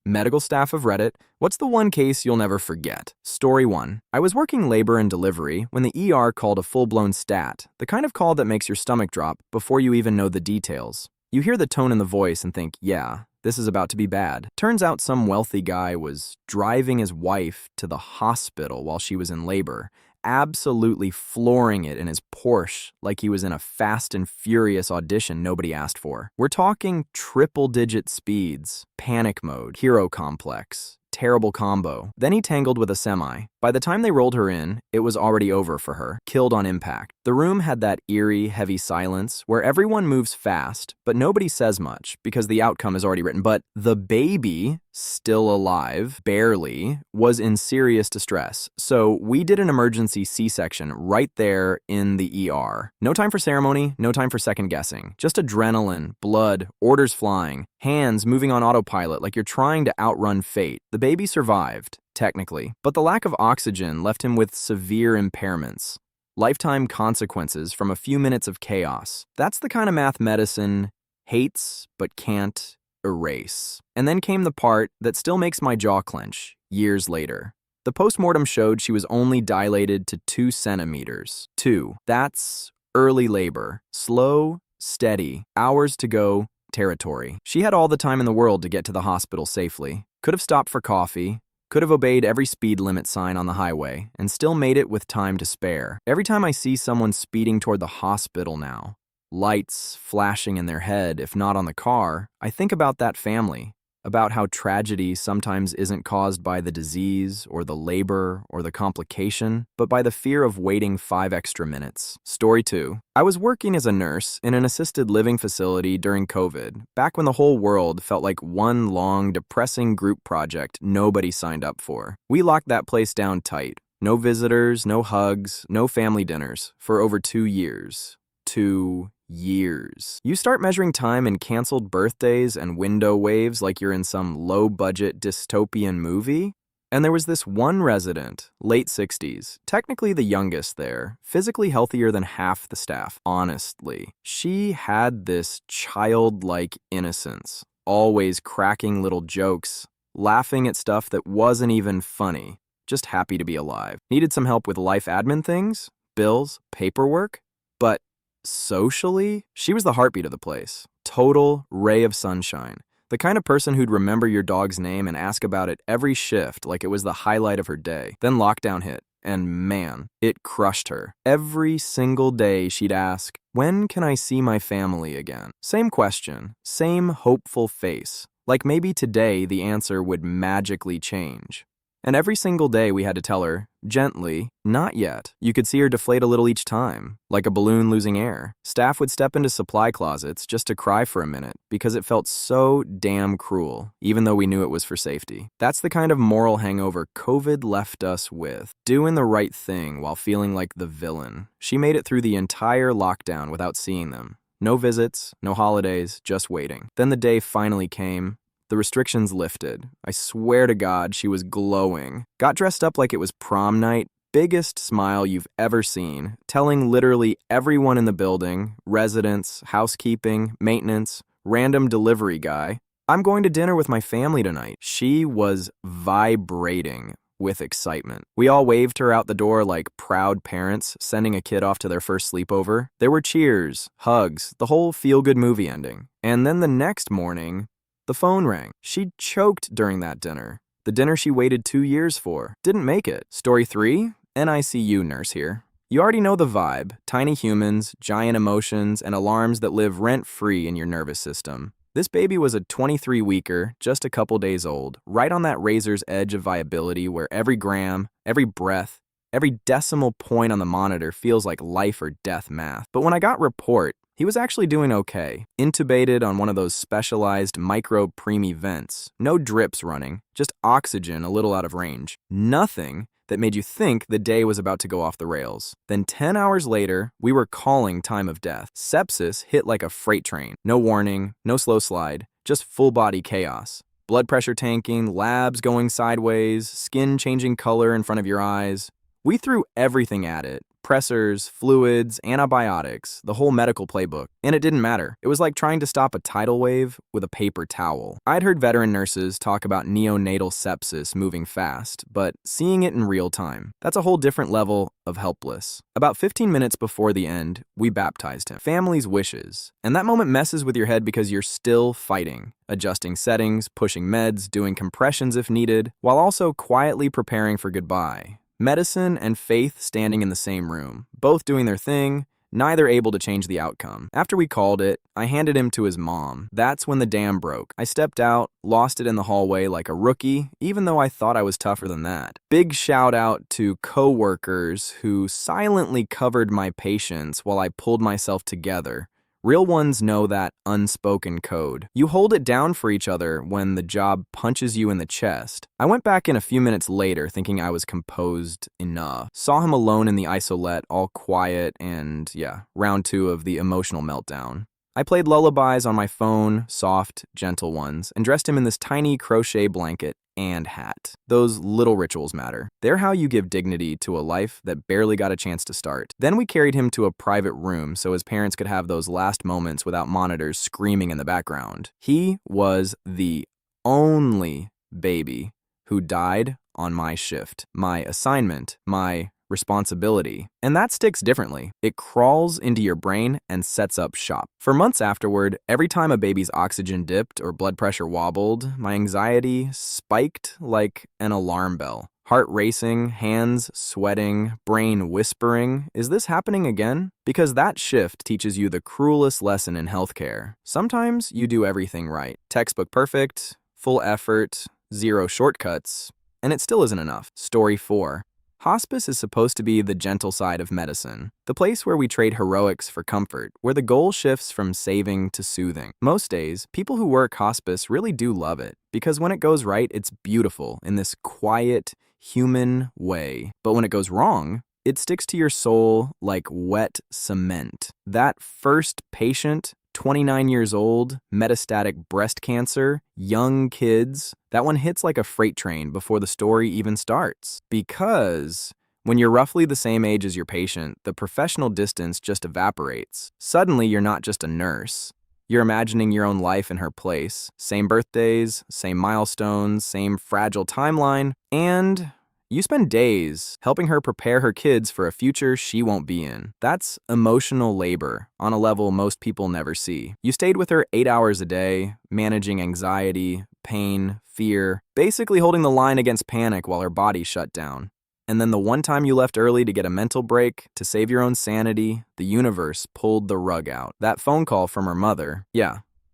Medical staff of Reddit, what's the one case you'll never forget? Story 1. I was working labor and delivery when the ER called a full-blown stat, the kind of call that makes your stomach drop before you even know the details. You hear the tone in the voice and think, yeah, this is about to be bad. Turns out some wealthy guy was driving his wife to the hospital while she was in labor, absolutely flooring it in his Porsche like he was in a Fast and Furious audition nobody asked for. We're talking triple-digit speeds, panic mode, hero complex, terrible combo. Then he tangled with a semi. By the time they rolled her in, it was already over for her, killed on impact. The room had that eerie, heavy silence where everyone moves fast, but nobody says much because the outcome is already written. But the baby, still alive, barely, was in serious distress. So we did an emergency C-section right there in the ER. No time for ceremony, no time for second guessing. Just adrenaline, blood, orders flying, hands moving on autopilot like you're trying to outrun fate. The baby survived, technically, but the lack of oxygen left him with severe impairments. Lifetime consequences from a few minutes of chaos. That's the kind of math medicine hates but can't erase. And then came the part that still makes my jaw clench years later. The postmortem showed she was only dilated to 2 centimeters. 2. That's early labor. Slow, steady, hours to go territory. She had all the time in the world to get to the hospital safely. Could have stopped for coffee, could have obeyed every speed limit sign on the highway, and still made it with time to spare. Every time I see someone speeding toward the hospital now, lights flashing in their head, if not on the car, I think about that family, about how tragedy sometimes isn't caused by the disease or the labor or the complication, but by the fear of waiting 5 extra minutes. Story 2. I was working as a nurse in an assisted living facility during COVID, back when the whole world felt like one long, depressing group project nobody signed up for. We locked that place down tight. No visitors, no hugs, no family dinners for over 2 years. 2 years. You start measuring time in canceled birthdays and window waves like you're in some low-budget dystopian movie. And there was this one resident, late 60s, technically the youngest there, physically healthier than half the staff, honestly. She had this childlike innocence, always cracking little jokes, laughing at stuff that wasn't even funny, just happy to be alive. Needed some help with life admin things, bills, paperwork, but socially, she was the heartbeat of the place. Total ray of sunshine. The kind of person who'd remember your dog's name and ask about it every shift like it was the highlight of her day. Then lockdown hit, and man, it crushed her. Every single day she'd ask, "When can I see my family again?" Same question, same hopeful face. Like maybe today the answer would magically change. And every single day we had to tell her, gently, not yet. You could see her deflate a little each time, like a balloon losing air. Staff would step into supply closets just to cry for a minute because it felt so damn cruel, even though we knew it was for safety. That's the kind of moral hangover COVID left us with. Doing the right thing while feeling like the villain. She made it through the entire lockdown without seeing them. No visits, no holidays, just waiting. Then the day finally came. The restrictions lifted. I swear to God, she was glowing. Got dressed up like it was prom night. Biggest smile you've ever seen. Telling literally everyone in the building, residents, housekeeping, maintenance, random delivery guy, I'm going to dinner with my family tonight. She was vibrating with excitement. We all waved her out the door like proud parents sending a kid off to their first sleepover. There were cheers, hugs, the whole feel-good movie ending. And then the next morning, the phone rang. She choked during that dinner. The dinner she waited 2 years for. Didn't make it. Story 3, NICU nurse here. You already know the vibe. Tiny humans, giant emotions, and alarms that live rent-free in your nervous system. This baby was a 23-weeker, just a couple days old, right on that razor's edge of viability where every gram, every breath, every decimal point on the monitor feels like life or death math. But when I got report, he was actually doing okay. Intubated on one of those specialized micro-preemie vents. No drips running, just oxygen a little out of range. Nothing that made you think the day was about to go off the rails. Then 10 hours later, we were calling time of death. Sepsis hit like a freight train. No warning, no slow slide, just full-body chaos. Blood pressure tanking, labs going sideways, skin changing color in front of your eyes. We threw everything at it, Pressors, fluids, antibiotics, the whole medical playbook. And it didn't matter. It was like trying to stop a tidal wave with a paper towel. I'd heard veteran nurses talk about neonatal sepsis moving fast, but seeing it in real time, that's a whole different level of helpless. About 15 minutes before the end, we baptized him. Family's wishes. And that moment messes with your head because you're still fighting, adjusting settings, pushing meds, doing compressions if needed, while also quietly preparing for goodbye. Medicine and faith standing in the same room, both doing their thing, neither able to change the outcome. After we called it, I handed him to his mom. That's when the dam broke. I stepped out, lost it in the hallway like a rookie, even though I thought I was tougher than that. Big shout out to co-workers who silently covered my patience while I pulled myself together. Real ones know that unspoken code. You hold it down for each other when the job punches you in the chest. I went back in a few minutes later thinking I was composed enough. Saw him alone in the isolette, all quiet and, round 2 of the emotional meltdown. I played lullabies on my phone, soft, gentle ones, and dressed him in this tiny crochet blanket and hat. Those little rituals matter. They're how you give dignity to a life that barely got a chance to start. Then we carried him to a private room so his parents could have those last moments without monitors screaming in the background. He was the only baby who died on my shift, my assignment, my responsibility. And that sticks differently. It crawls into your brain and sets up shop. For months afterward, every time a baby's oxygen dipped or blood pressure wobbled, my anxiety spiked like an alarm bell. Heart racing, hands sweating, brain whispering, is this happening again? Because that shift teaches you the cruelest lesson in healthcare. Sometimes you do everything right. Textbook perfect, full effort, zero shortcuts, and it still isn't enough. Story 4. Hospice is supposed to be the gentle side of medicine, the place where we trade heroics for comfort, where the goal shifts from saving to soothing. Most days, people who work hospice really do love it, because when it goes right, it's beautiful in this quiet, human way. But when it goes wrong, it sticks to your soul like wet cement. That first patient, 29 years old, metastatic breast cancer, young kids, that one hits like a freight train before the story even starts. Because when you're roughly the same age as your patient, the professional distance just evaporates. Suddenly, you're not just a nurse. You're imagining your own life in her place. Same birthdays, same milestones, same fragile timeline, and you spend days helping her prepare her kids for a future she won't be in. That's emotional labor on a level most people never see. You stayed with her 8 hours a day, managing anxiety, pain, fear, basically holding the line against panic while her body shut down. And then the one time you left early to get a mental break, to save your own sanity, the universe pulled the rug out. That phone call from her mother,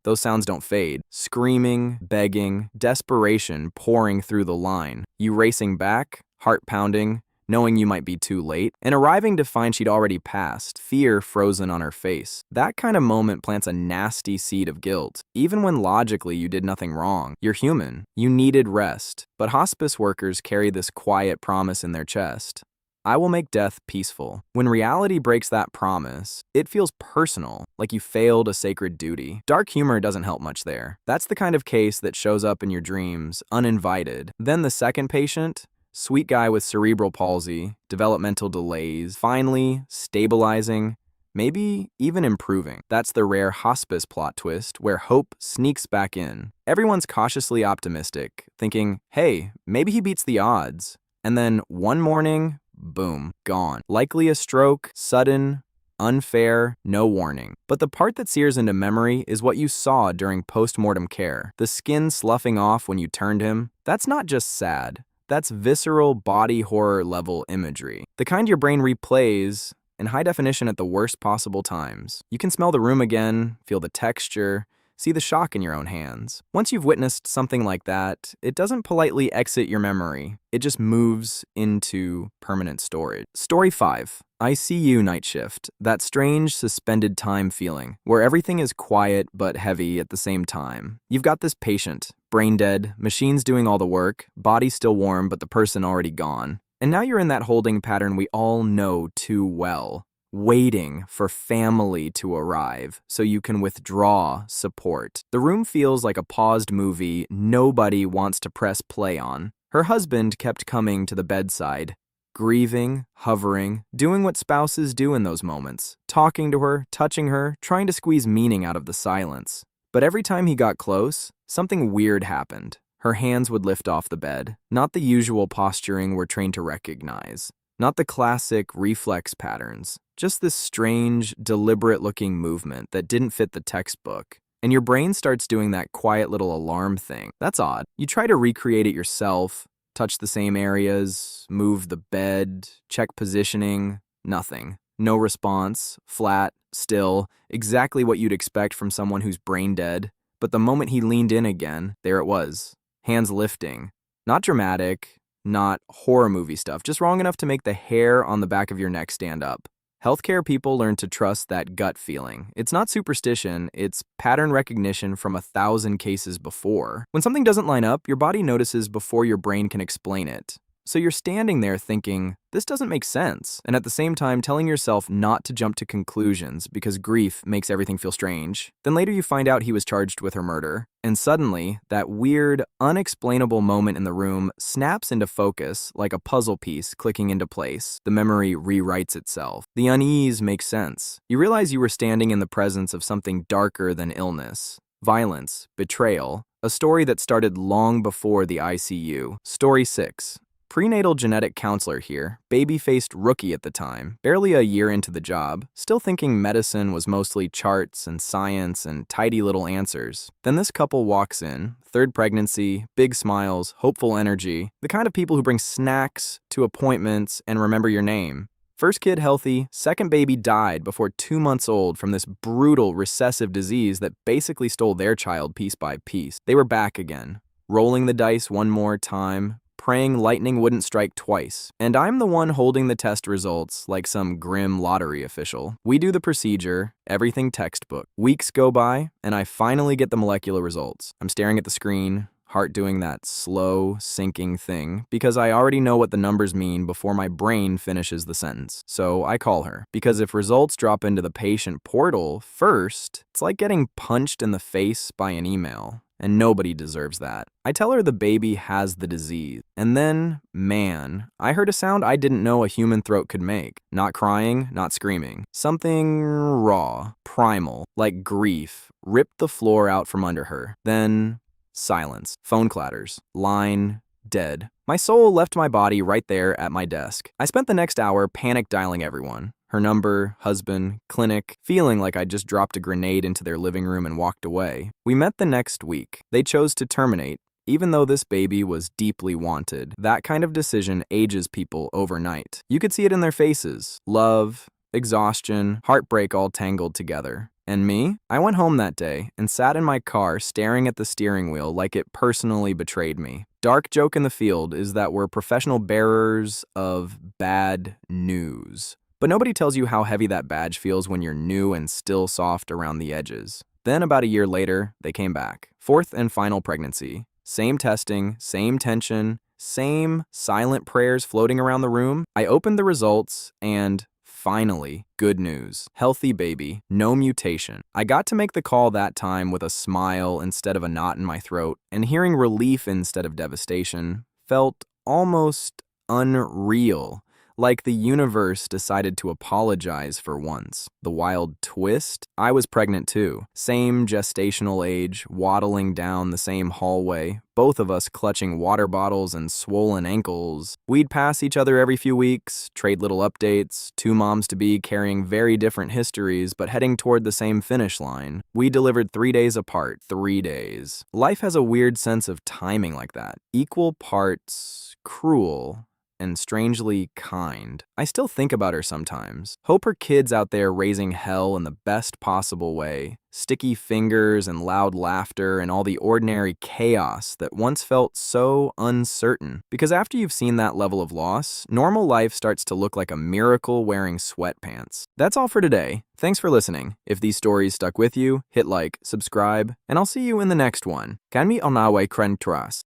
those sounds don't fade. Screaming, begging, desperation pouring through the line. You racing back, heart pounding, knowing you might be too late, and arriving to find she'd already passed, fear frozen on her face. That kind of moment plants a nasty seed of guilt. Even when logically you did nothing wrong. You're human. You needed rest. But hospice workers carry this quiet promise in their chest. I will make death peaceful. When reality breaks that promise, it feels personal, like you failed a sacred duty. Dark humor doesn't help much there. That's the kind of case that shows up in your dreams, uninvited. Then the second patient, sweet guy with cerebral palsy, developmental delays, finally stabilizing, maybe even improving. That's the rare hospice plot twist where hope sneaks back in. Everyone's cautiously optimistic, thinking, hey, maybe he beats the odds. And then one morning, boom, gone. Likely a stroke, sudden, unfair, no warning. But the part that sears into memory is what you saw during post-mortem care. The skin sloughing off when you turned him. That's not just sad. That's visceral body horror level imagery. The kind your brain replays in high definition at the worst possible times. You can smell the room again, feel the texture, see the shock in your own hands. Once you've witnessed something like that, it doesn't politely exit your memory. It just moves into permanent storage. Story 5. ICU night shift. That strange suspended time feeling, where everything is quiet but heavy at the same time. You've got this patient, brain dead, machines doing all the work, body still warm but the person already gone. And now you're in that holding pattern we all know too well. Waiting for family to arrive so you can withdraw support. The room feels like a paused movie nobody wants to press play on. Her husband kept coming to the bedside. grieving, hovering, doing what spouses do in those moments, talking to her, touching her, trying to squeeze meaning out of the silence. But every time he got close, something weird happened. Her hands would lift off the bed, not the usual posturing we're trained to recognize, not the classic reflex patterns, just this strange, deliberate-looking movement that didn't fit the textbook. And your brain starts doing that quiet little alarm thing. That's odd. You try to recreate it yourself, touch the same areas, move the bed, check positioning, nothing. No response, flat, still, exactly what you'd expect from someone who's brain dead. But the moment he leaned in again, there it was. Hands lifting. Not dramatic, not horror movie stuff, just wrong enough to make the hair on the back of your neck stand up. Healthcare people learn to trust that gut feeling. It's not superstition, it's pattern recognition from 1,000 cases before. When something doesn't line up, your body notices before your brain can explain it. So you're standing there thinking, this doesn't make sense, and at the same time telling yourself not to jump to conclusions because grief makes everything feel strange. Then later you find out he was charged with her murder, and suddenly, that weird, unexplainable moment in the room snaps into focus like a puzzle piece clicking into place. The memory rewrites itself. The unease makes sense. You realize you were standing in the presence of something darker than illness. Violence, betrayal, a story that started long before the ICU. Story 6. Prenatal genetic counselor here, baby-faced rookie at the time, barely a year into the job, still thinking medicine was mostly charts and science and tidy little answers. Then this couple walks in, third pregnancy, big smiles, hopeful energy, the kind of people who bring snacks to appointments and remember your name. First kid healthy, second baby died before 2 months old from this brutal recessive disease that basically stole their child piece by piece. They were back again, rolling the dice one more time, praying lightning wouldn't strike twice. And I'm the one holding the test results like some grim lottery official. We do the procedure, everything textbook. Weeks go by, and I finally get the molecular results. I'm staring at the screen, heart doing that slow, sinking thing, because I already know what the numbers mean before my brain finishes the sentence. So I call her, because if results drop into the patient portal first, it's like getting punched in the face by an email. And nobody deserves that. I tell her the baby has the disease. And then, man, I heard a sound I didn't know a human throat could make. Not crying, not screaming. Something raw, primal, like grief, ripped the floor out from under her. Then, silence. Phone clatters. Line, dead. My soul left my body right there at my desk. I spent the next hour panic dialing everyone. Her number, husband, clinic, feeling like I'd just dropped a grenade into their living room and walked away. We met the next week. They chose to terminate, even though this baby was deeply wanted. That kind of decision ages people overnight. You could see it in their faces. Love, exhaustion, heartbreak all tangled together. And me? I went home that day and sat in my car staring at the steering wheel like it personally betrayed me. Dark joke in the field is that we're professional bearers of bad news. But nobody tells you how heavy that badge feels when you're new and still soft around the edges. Then about a year later, they came back. Fourth and final pregnancy. Same testing, same tension, same silent prayers floating around the room. I opened the results and finally, good news. Healthy baby, no mutation. I got to make the call that time with a smile instead of a knot in my throat, and hearing relief instead of devastation felt almost unreal. Like the universe decided to apologize for once. The wild twist? I was pregnant too. Same gestational age, waddling down the same hallway, both of us clutching water bottles and swollen ankles. We'd pass each other every few weeks, trade little updates, two moms-to-be carrying very different histories but heading toward the same finish line. We delivered 3 days apart, 3 days. Life has a weird sense of timing like that. Equal parts cruel and strangely kind. I still think about her sometimes. Hope her kid's out there raising hell in the best possible way. Sticky fingers and loud laughter and all the ordinary chaos that once felt so uncertain. Because after you've seen that level of loss, normal life starts to look like a miracle wearing sweatpants. That's all for today. Thanks for listening. If these stories stuck with you, hit like, subscribe, and I'll see you in the next one. Kan mi onawe kren tras.